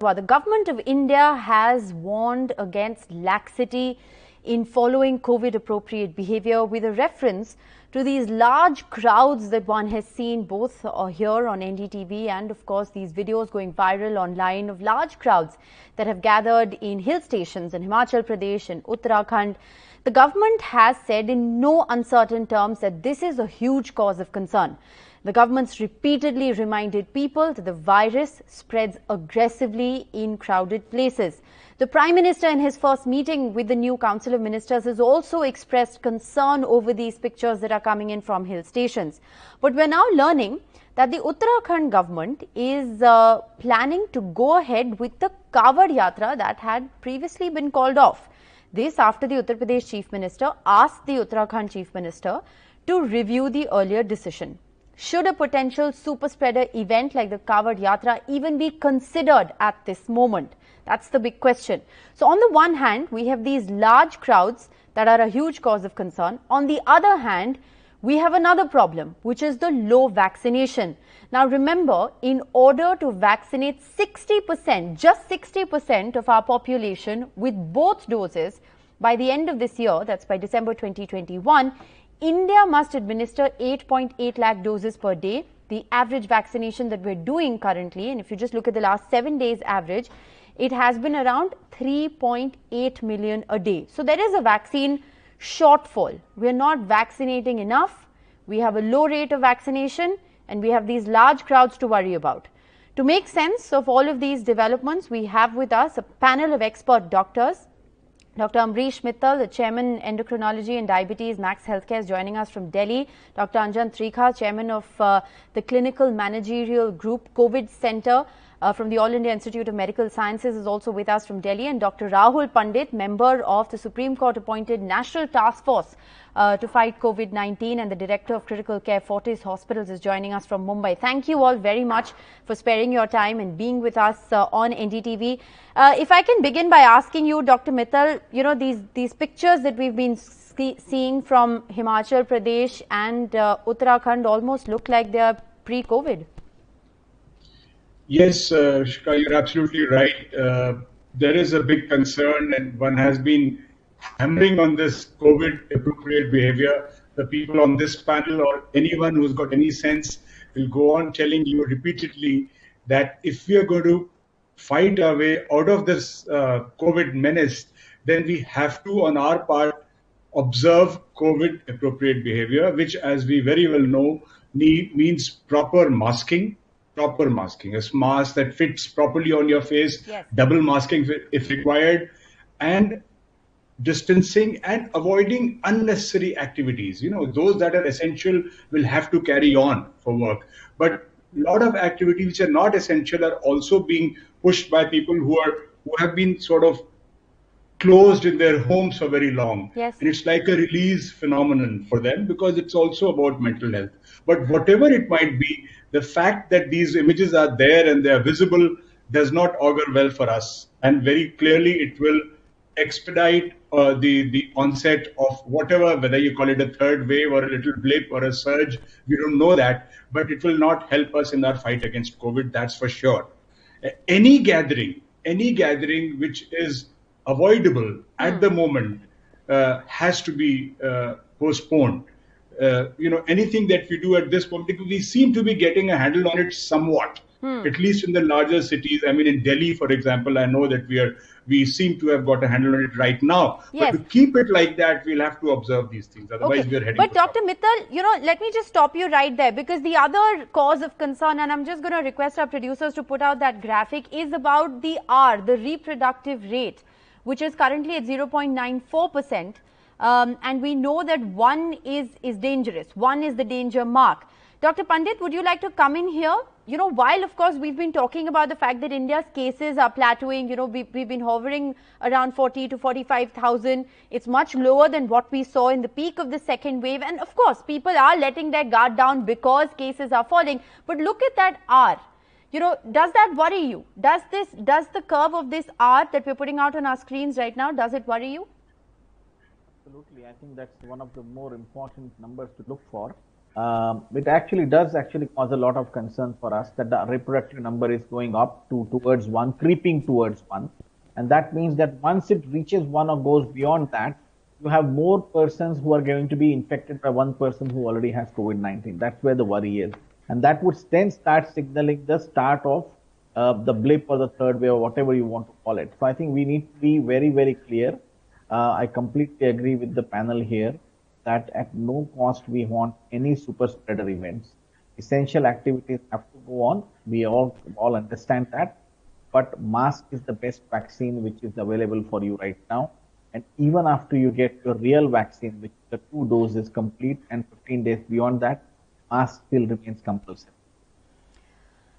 Well, the government of India has warned against laxity in following COVID-appropriate behavior with a reference to these large crowds that one has seen both here on NDTV and of course these videos going viral online of large crowds that have gathered in hill stations in Himachal Pradesh and Uttarakhand. The government has said in no uncertain terms that this is a huge cause of concern. The government's repeatedly reminded people that the virus spreads aggressively in crowded places. The Prime Minister in his first meeting with the new Council of Ministers has also expressed concern over these pictures that are coming in from hill stations. But we're now learning that the Uttarakhand government is planning to go ahead with the Kawad Yatra that had previously been called off. This after the Uttar Pradesh Chief Minister asked the Uttarakhand Chief Minister to review the earlier decision. Should a potential super spreader event like the Kawad Yatra even be considered at this moment? That's the big question. So on the one hand, we have these large crowds that are a huge cause of concern. On the other hand, we have another problem, which is the low vaccination. Now remember, in order to vaccinate 60%, just 60% of our population with both doses by the end of this year, that's by December 2021, India must administer 8.8 lakh doses per day. The average vaccination that we're doing currently, and if you just look at the last 7 days average, it has been around 3.8 million a day. So there is a vaccine shortfall. We're not vaccinating enough. We have a low rate of vaccination and we have these large crowds to worry about. To make sense of all of these developments, we have with us a panel of expert doctors. Dr. Amrish Mittal, the Chairman, Endocrinology and Diabetes, Max Healthcare, is joining us from Delhi. Dr. Anjan Trikha, Chairman of the Clinical Managerial Group COVID Center from the All India Institute of Medical Sciences, is also with us from Delhi. And Dr. Rahul Pandit, member of the Supreme Court appointed National Task Force to fight COVID-19 and the Director of Critical Care Fortis Hospitals, is joining us from Mumbai. Thank you all very much for sparing your time and being with us on NDTV. If I can begin by asking you, Dr. Mittal, you know, these pictures that we've been seeing from Himachal Pradesh and Uttarakhand almost look like they are pre-COVID. Yes, Shika, you're absolutely right. There is a big concern and one has been hammering on this COVID appropriate behavior. The people on this panel or anyone who's got any sense will go on telling you repeatedly that if we are going to fight our way out of this COVID menace, then we have to, on our part, observe COVID appropriate behavior, which, as we very well know, means proper masking, a mask that fits properly on your face, yes, double masking if required, and distancing and avoiding unnecessary activities. You know, those that are essential will have to carry on for work. But a lot of activities which are not essential are also being pushed by people who have been sort of closed in their homes for very long. Yes. And it's like a release phenomenon for them because it's also about mental health. But whatever it might be, the fact that these images are there and they are visible does not augur well for us. And very clearly it will expedite the onset of whatever, whether you call it a third wave or a little blip or a surge, we don't know that, but it will not help us in our fight against COVID, that's for sure. Any gathering which is avoidable at the moment has to be postponed. Anything that we do at this moment, we seem to be getting a handle on it somewhat. At least in the larger cities. I mean, in Delhi, for example, I know that we seem to have got a handle on it right now. Yes. But to keep it like that, we'll have to observe these things. Otherwise, we're heading. But Dr. Mittal, you know, let me just stop you right there, because the other cause of concern, and I'm just going to request our producers to put out that graphic, is about the R, the reproductive rate, which is currently at 0.94%. And we know that 1 is dangerous. 1 is the danger mark. Dr. Pandit, would you like to come in here? You know, while of course we've been talking about the fact that India's cases are plateauing, you know, we've been hovering around 40 to 45,000. It's much lower than what we saw in the peak of the second wave. And of course, people are letting their guard down because cases are falling. But look at that R. You know, does that worry you? Does the curve of this R that we're putting out on our screens right now, does it worry you? Absolutely. I think that's one of the more important numbers to look for. it actually does cause a lot of concern for us that the reproductive number is going up towards 1, creeping towards 1. And that means that once it reaches 1 or goes beyond that, you have more persons who are going to be infected by one person who already has COVID-19. That's where the worry is. And that would then start signaling the start of the blip or the third wave or whatever you want to call it. So I think we need to be very, very clear. I completely agree with the panel here that at no cost we want any super spreader events. Essential activities have to go on. We all understand that. But mask is the best vaccine which is available for you right now. And even after you get your real vaccine, which the 2 doses complete and 15 days beyond that, mask still remains compulsory.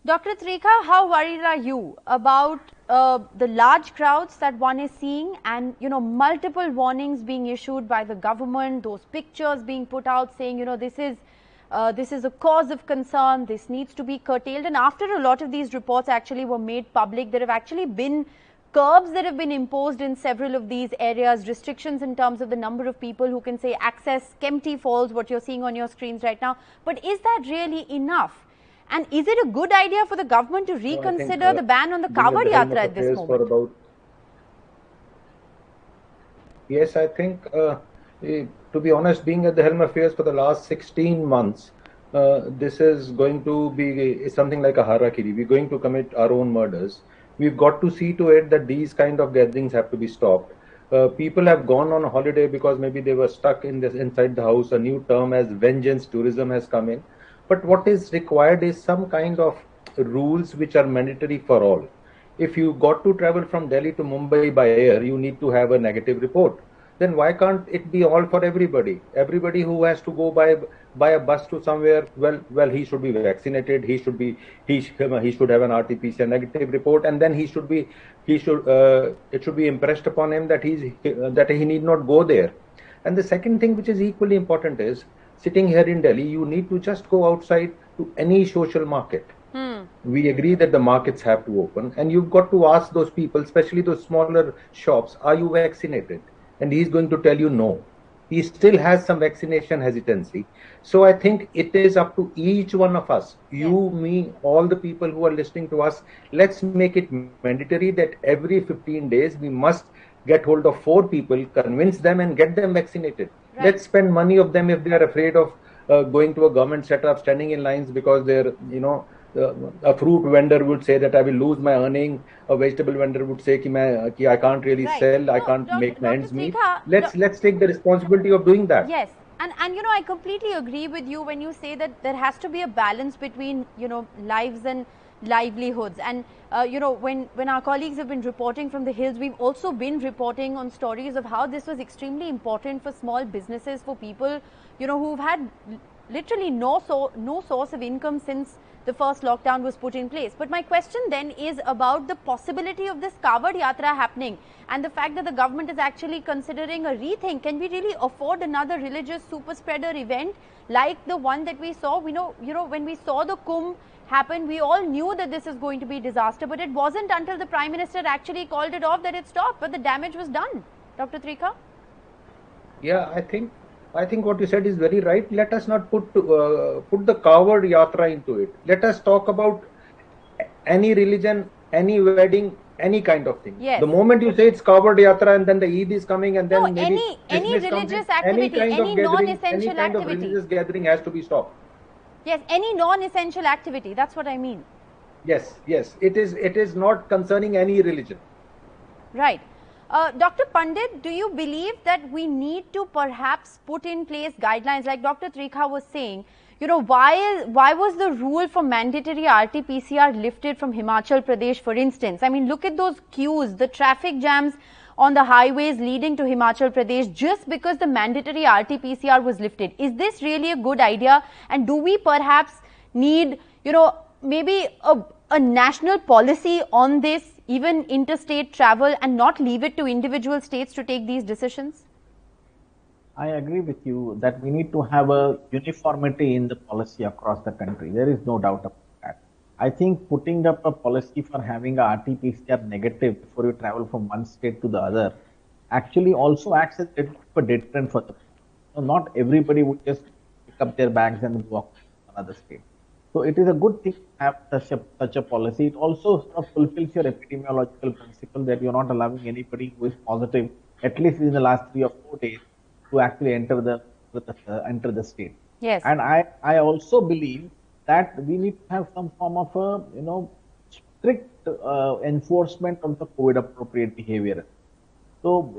Dr. Trikha, how worried are you about the large crowds that one is seeing and, multiple warnings being issued by the government, those pictures being put out saying, this is a cause of concern, this needs to be curtailed. And after a lot of these reports actually were made public, there have actually been curbs that have been imposed in several of these areas, restrictions in terms of the number of people who can say access Kempty Falls, what you're seeing on your screens right now. But is that really enough? And is it a good idea for the government to reconsider the ban on the Kavad Yatra at this moment? Yes, I think, to be honest, being at the helm of affairs for the last 16 months, this is going to be something like a harakiri. We're going to commit our own murders. We've got to see to it that these kind of gatherings have to be stopped. People have gone on a holiday because maybe they were stuck inside the house. A new term as vengeance tourism has come in. But what is required is some kind of rules which are mandatory for all. If you got to travel from Delhi to Mumbai by air, you need to have a negative report. Then why can't it be all for everybody? Everybody who has to go by a bus to somewhere, well, he should be vaccinated. He should have an RT-PCR negative report, and then it should be impressed upon him that he need not go there. And the second thing, which is equally important, is sitting here in Delhi, you need to just go outside to any social market. We agree that the markets have to open, and you've got to ask those people, especially those smaller shops, are you vaccinated? And he's going to tell you no. He still has some vaccination hesitancy. So I think it is up to each one of us, you, me, all the people who are listening to us. Let's make it mandatory that every 15 days we must get hold of 4 people, convince them and get them vaccinated. Right. Let's spend money of them if they are afraid of going to a government setup, standing in lines because they're, a fruit vendor would say that I will lose my earning. A vegetable vendor would say ki I can't really sell, I can't make my ends meet. Let's take the responsibility of doing that. Yes. And I completely agree with you when you say that there has to be a balance between, lives and livelihoods. And, when our colleagues have been reporting from the hills, we've also been reporting on stories of how this was extremely important for small businesses, for people, who've had literally no source of income since the first lockdown was put in place. But my question then is about the possibility of this Kavad Yatra happening and the fact that the government is actually considering a rethink. Can we really afford another religious super spreader event like the one that we saw? We know, when we saw the Kumbh happen, we all knew that this is going to be disaster, but it wasn't until the Prime Minister actually called it off that it stopped, but the damage was done. Dr. Trikha? Yeah, I think what you said is very right. Let us not put the Kavad Yatra into it. Let us talk about any religion, any wedding, any kind of thing. Yes. The moment you say it's Kavad Yatra and then the Eid is coming and then any religious activity, any non-essential activity. Any kind of religious gathering has to be stopped. Yes, any non-essential activity. That's what I mean. Yes. It is not concerning any religion. Right. Dr. Pandit, do you believe that we need to perhaps put in place guidelines like Dr. Trikha was saying? Why was the rule for mandatory RT-PCR lifted from Himachal Pradesh, for instance? I mean, look at those queues, the traffic jams on the highways leading to Himachal Pradesh just because the mandatory RT-PCR was lifted. Is this really a good idea? And do we perhaps need, maybe a national policy on this, even interstate travel, and not leave it to individual states to take these decisions? I agree with you that we need to have a uniformity in the policy across the country. There is no doubt about that. I think putting up a policy for having a RT-PCR negative before you travel from one state to the other actually also acts as a deterrent for the people. So not everybody would just up their bags and walk to another state. So it is a good thing to have such a policy. It also sort of fulfills your epidemiological principle that you're not allowing anybody who is positive, at least in the last 3 or 4 days, to actually enter the state. Yes. And I also believe that we need to have some form of a strict enforcement of the COVID appropriate behavior. So,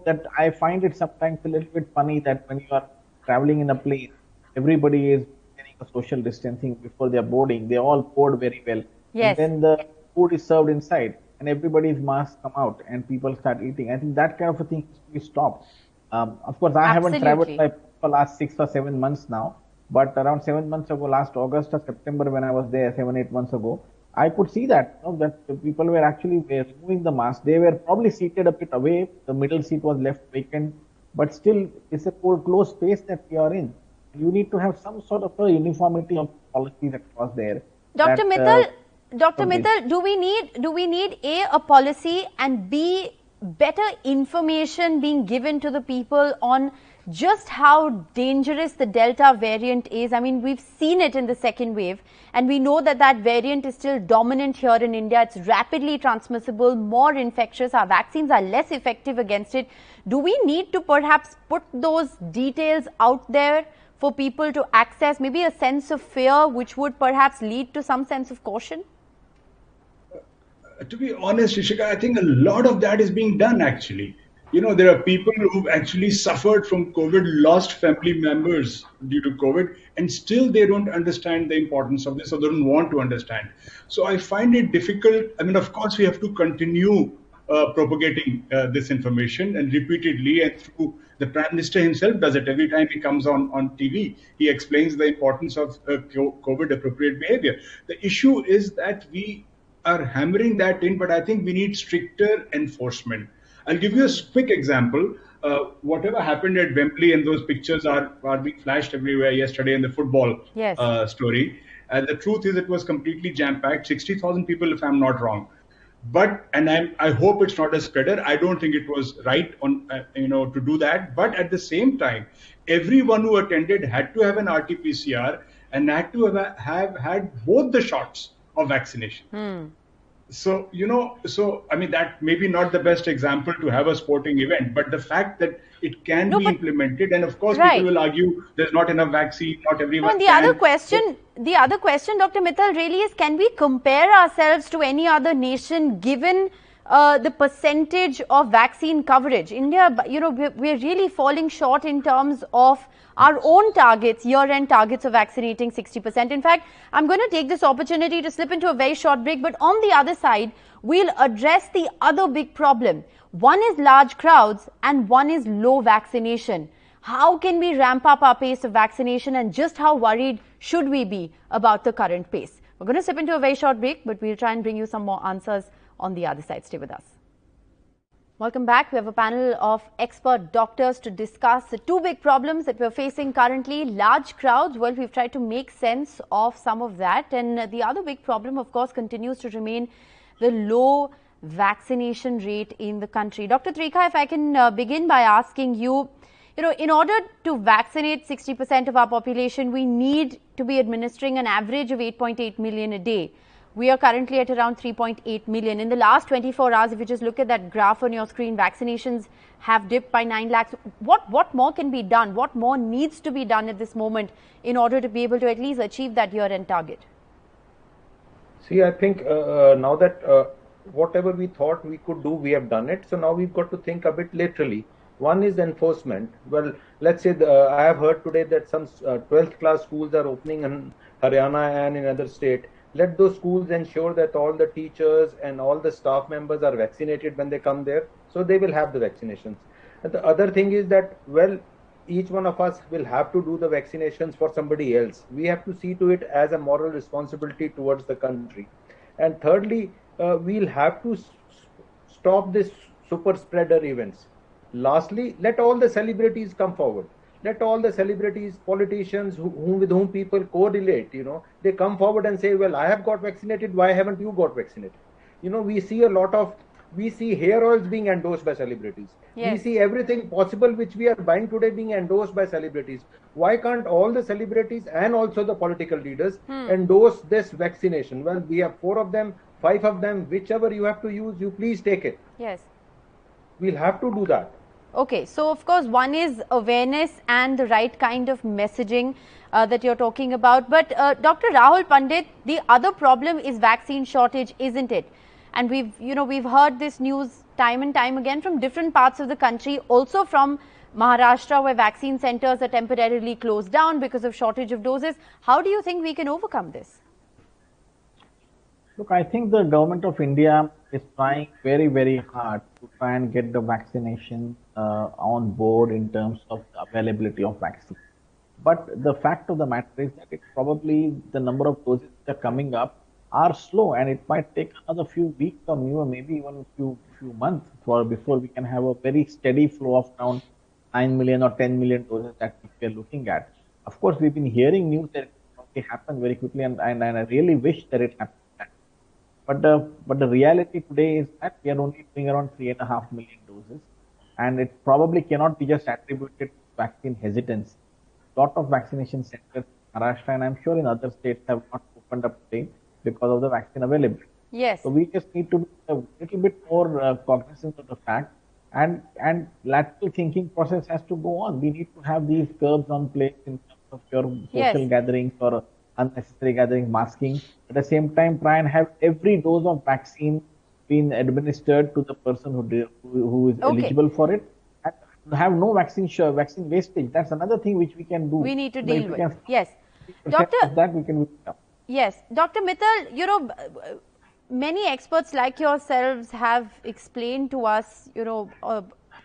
that I find it sometimes a little bit funny that when you are traveling in a plane, everybody is maintaining a social distancing before they are boarding. They all board very well. Yes. And then the food is served inside and everybody's masks come out and people start eating. I think that kind of a thing needs to be stopped. Of course, I haven't traveled for the last 6 or 7 months now, but around 7 months ago, last August or September when I was there 7-8 months ago, I could see that that the people were actually removing the mask. They were probably seated a bit away. The middle seat was left vacant, but still it's a closed space that we are in. You need to have some sort of a uniformity of policies across there. Dr. Mittal, do we need a policy and B, better information being given to the people on just how dangerous the Delta variant is? I mean, we've seen it in the second wave, and we know that that variant is still dominant here in India. It's rapidly transmissible, more infectious. Our vaccines are less effective against it. Do we need to perhaps put those details out there for people to access, maybe a sense of fear, which would perhaps lead to some sense of caution? To be honest, Rishika, I think a lot of that is being done actually. There are people who've actually suffered from COVID, lost family members due to COVID, and still they don't understand the importance of this or they don't want to understand. So I find it difficult. I mean, of course, we have to continue propagating this information and repeatedly, and through the Prime Minister himself does it every time he comes on TV. He explains the importance of COVID appropriate behavior. The issue is that we are hammering that in, but I think we need stricter enforcement. I'll give you a quick example. Whatever happened at Wembley, and those pictures are being flashed everywhere yesterday in the football story. And the truth is, it was completely jam-packed, 60,000 people, if I'm not wrong. But I hope it's not a spreader. I don't think it was right to do that. But at the same time, everyone who attended had to have an RT-PCR and had to have had both the shots of vaccination. So, I mean, that may be not the best example to have a sporting event, but the fact that it can be implemented, and of course, people will argue there's not enough vaccine, not everyone can. The other question, Dr. Mittal, really is, can we compare ourselves to any other nation given the percentage of vaccine coverage? India, we're really falling short in terms of our own targets, year-end targets of vaccinating 60%. In fact, I'm going to take this opportunity to slip into a very short break, but on the other side, we'll address the other big problem. One is large crowds and one is low vaccination. How can we ramp up our pace of vaccination, and just how worried should we be about the current pace? We're going to slip into a very short break, but we'll try and bring you some more answers on the other side. Stay with us. Welcome back. We have a panel of expert doctors to discuss the two big problems that we're facing currently. Large crowds, well, we've tried to make sense of some of that. And the other big problem, of course, continues to remain the low vaccination rate in the country. Dr. Trikha, if I can begin by asking you, in order to vaccinate 60% of our population, we need to be administering an average of 8.8 million a day. We are currently at around 3.8 million. In the last 24 hours, if you just look at that graph on your screen, vaccinations have dipped by 9 lakhs. What more can be done? What more needs to be done at this moment in order to be able to at least achieve that year-end target? See, I think now that whatever we thought we could do, we have done it. So now we've got to think a bit laterally. One is enforcement. Well, let's say I have heard today that some 12th class schools are opening in Haryana and in other states. Let those schools ensure that all the teachers and all the staff members are vaccinated when they come there, so they will have the vaccinations. And the other thing is that, well, each one of us will have to do the vaccinations for somebody else. We have to see to it as a moral responsibility towards the country. And thirdly, we'll have to stop this super spreader events. Lastly, let all the celebrities come forward. Let all the celebrities, politicians with whom people correlate, they come forward and say, well, I have got vaccinated. Why haven't you got vaccinated? We see a lot of We see hair oils being endorsed by celebrities. Yes. We see everything possible which we are buying today being endorsed by celebrities. Why can't all the celebrities and also the political leaders endorse this vaccination? Well, we have 4 of them, 5 of them, whichever you have to use, you please take it. Yes. We'll have to do that. Okay, so of course one is awareness and the right kind of messaging that you're talking about. But Dr. Rahul Pandit, the other problem is vaccine shortage, isn't it? And we've heard this news time and time again from different parts of the country, also from Maharashtra, where vaccine centers are temporarily closed down because of shortage of doses. How do you think we can overcome this? Look, I think the government of India is trying very, very hard to try and get the vaccination on board in terms of availability of vaccine. But the fact of the matter is that it probably the number of doses that are coming up are slow, and it might take another few weeks or maybe even a few months before we can have a very steady flow of around 9 million or 10 million doses that we are looking at. Of course, we've been hearing news that it will happen very quickly, and I really wish that it happened. But the reality today is that we are only doing around 3.5 million doses, and it probably cannot be just attributed to vaccine hesitance. A lot of vaccination centers in Maharashtra, and I'm sure in other states, have not opened up today because of the vaccine availability. Yes. So we just need to be a little bit more cognizant of the fact, and lateral thinking process has to go on. We need to have these curbs on place in terms of your social gatherings or unnecessary gathering, masking. At the same time, try and have every dose of vaccine being administered to the person who is eligible for it. And have no vaccine wastage. That's another thing which we can do. We need to deal with. Yes. Doctor, that we can. Yes. Dr. Mittal, many experts like yourselves have explained to us,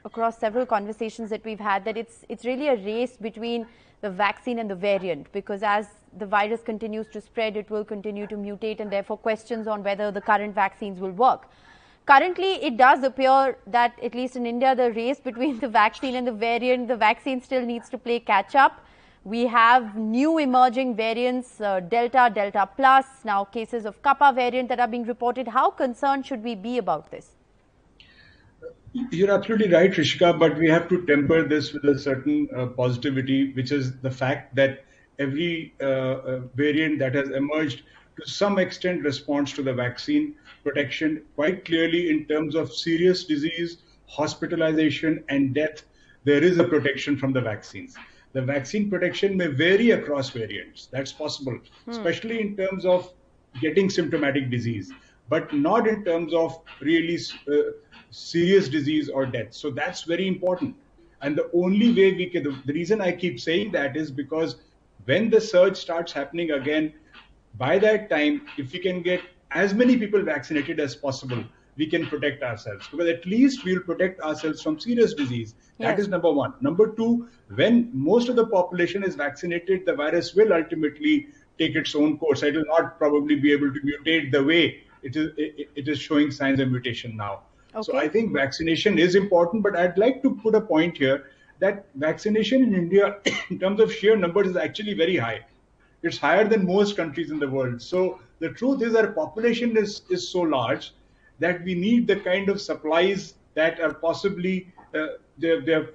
across several conversations that we've had, that it's really a race between the vaccine and the variant, because as the virus continues to spread, it will continue to mutate, and therefore questions on whether the current vaccines will work. Currently, it does appear that, at least in India, the race between the vaccine and the variant, the vaccine still needs to play catch up. We have new emerging variants, Delta, Delta Plus, now cases of Kappa variant that are being reported. How concerned should we be about this? You're absolutely right, Rishika, but we have to temper this with a certain positivity, which is the fact that every variant that has emerged to some extent responds to the vaccine protection quite clearly in terms of serious disease, hospitalization, and death. There is a protection from the vaccines. The vaccine protection may vary across variants. That's possible, especially in terms of getting symptomatic disease, but not in terms of really serious disease or death. So that's very important. And the only way we can, the reason I keep saying that is because when the surge starts happening again, by that time, if we can get as many people vaccinated as possible, we can protect ourselves, because at least we'll protect ourselves from serious disease. That is number one. Number two, when most of the population is vaccinated, the virus will ultimately take its own course. It will not probably be able to mutate the way it is showing signs of mutation now. Okay. So I think vaccination is important, but I'd like to put a point here that vaccination in India, in terms of sheer numbers, is actually very high. It's higher than most countries in the world. So the truth is our population is so large that we need the kind of supplies that are possibly they're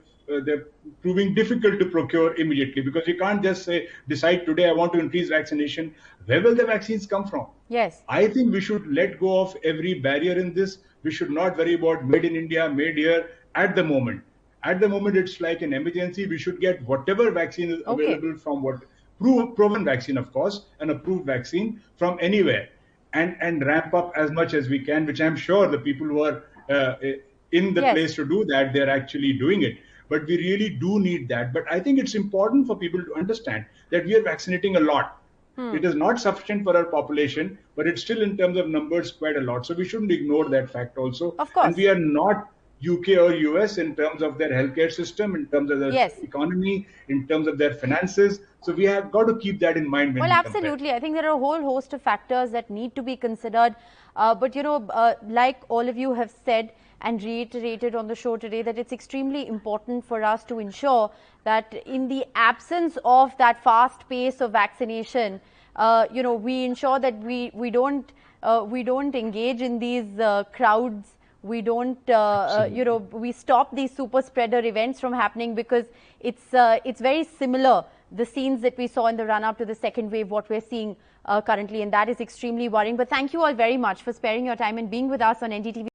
proving difficult to procure immediately, because you can't just decide today I want to increase vaccination. Where will the vaccines come from? Yes. I think we should let go of every barrier in this. We should not worry about made in India, made here at the moment. At the moment, it's like an emergency. We should get whatever vaccine is available from proven vaccine, of course, an approved vaccine from anywhere, and ramp up as much as we can, which I'm sure the people who are in the place to do that, they're actually doing it. But we really do need that. But I think it's important for people to understand that we are vaccinating a lot. It is not sufficient for our population, but it's still in terms of numbers quite a lot. So we shouldn't ignore that fact also. Of course. And we are not UK or US in terms of their healthcare system, in terms of their economy, in terms of their finances. So we have got to keep that in mind. When absolutely. I think there are a whole host of factors that need to be considered. But, like all of you have said and reiterated on the show today, that it's extremely important for us to ensure that in the absence of that fast pace of vaccination, we ensure that we don't engage in these crowds we don't, we stop these super spreader events from happening, because it's very similar, the scenes that we saw in the run-up to the second wave, what we're seeing currently, and that is extremely worrying. But thank you all very much for sparing your time and being with us on NDTV.